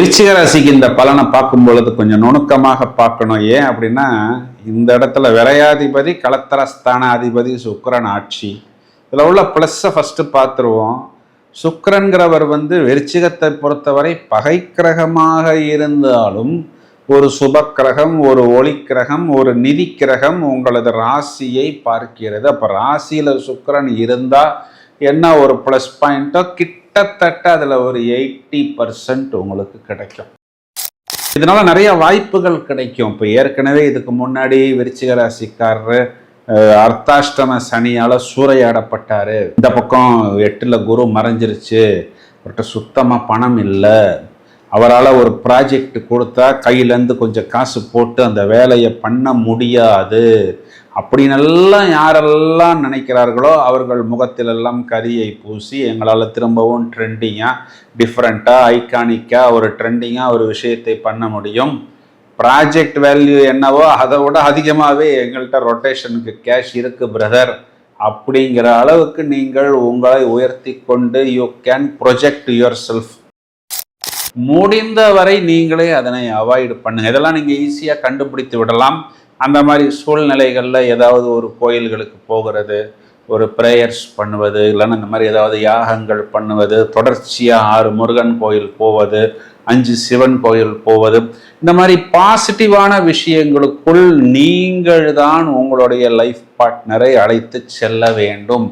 விருச்சிக ராசிக்கு இந்த பலனை பார்க்கும் பொழுது கொஞ்சம் நுணுக்கமாக பார்க்கணும். ஏன் அப்படின்னா, இந்த இடத்துல விரையாதிபதி களத்திரஸ்தான அதிபதி சுக்கிரன் ஆட்சி. இதில் உள்ள ப்ளஸ்ஸை ஃபஸ்ட்டு பார்த்துருவோம். சுக்கிரன்கிறவர் விருச்சிகத்தை பொறுத்தவரை பகை கிரகமாக இருந்தாலும் ஒரு சுப கிரகம், ஒரு ஒளி கிரகம், ஒரு நிதி கிரகம் உங்களது ராசியை பார்க்கிறது. அப்போ ராசியில் சுக்கிரன் இருந்தால் என்ன ஒரு ப்ளஸ் பாயிண்ட்டோ கிட்டத்தட்ட அதில் ஒரு 80% உங்களுக்கு கிடைக்கும். இதனால நிறைய வாய்ப்புகள் கிடைக்கும். இப்போ ஏற்கனவே இதுக்கு முன்னாடி விருச்சிக ராசிக்காரர் அர்த்தாஷ்டம சனியால் சூறையாடப்பட்டார். இந்த பக்கம் 8ல் குரு மறைஞ்சிருச்சு, அவர்கிட்ட சுத்தமாக பணம் இல்லை, அவரால் ஒரு ப்ராஜெக்ட் கொடுத்தா கையிலேருந்து கொஞ்சம் காசு போட்டு அந்த வேலையை பண்ண முடியாது அப்படின்னெல்லாம் யாரெல்லாம் நினைக்கிறார்களோ அவர்கள் முகத்திலெல்லாம் கரியை பூசி எங்களால் திரும்பவும் ட்ரெண்டிங்காக, டிஃப்ரெண்ட்டாக, ஐகானிக்காக ஒரு ட்ரெண்டிங்காக ஒரு விஷயத்தை பண்ண முடியும், ப்ராஜெக்ட் வேல்யூ என்னவோ அதை விட அதிகமாகவே எங்கள்கிட்ட ரொட்டேஷனுக்கு கேஷ் இருக்குது பிரதர் அப்படிங்கிற அளவுக்கு நீங்கள் உங்களை உயர்த்தி கொண்டு you can project your self. முடிந்தவரை நீங்களே அதனை அவாய்டு பண்ணுங்கள். இதெல்லாம் நீங்கள் ஈஸியாக கண்டுபிடித்து விடலாம். அந்த மாதிரி சூழ்நிலைகளில் ஏதாவது ஒரு கோயில்களுக்கு போகிறது, ஒரு ப்ரேயர்ஸ் பண்ணுவது, இல்லைன்னா இந்த மாதிரி ஏதாவது யாகங்கள் பண்ணுவது, தொடர்ச்சியாக 6 முருகன் கோயில் போவது, 5 சிவன் கோயில் போவது, இந்த மாதிரி பாசிட்டிவான விஷயங்களுக்குள் நீங்கள் தான் உங்களுடைய லைஃப் பார்ட்னரை அழைத்து செல்ல வேண்டும்.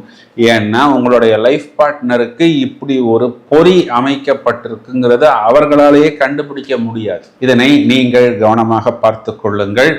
ஏன்னா உங்களுடைய லைஃப் பார்ட்னருக்கு இப்படி ஒரு பொறி அமைக்கப்பட்டிருக்குங்கிறத அவர்களாலேயே கண்டுபிடிக்க முடியாது. இதனை நீங்கள் கவனமாக பார்த்து கொள்ளுங்கள்.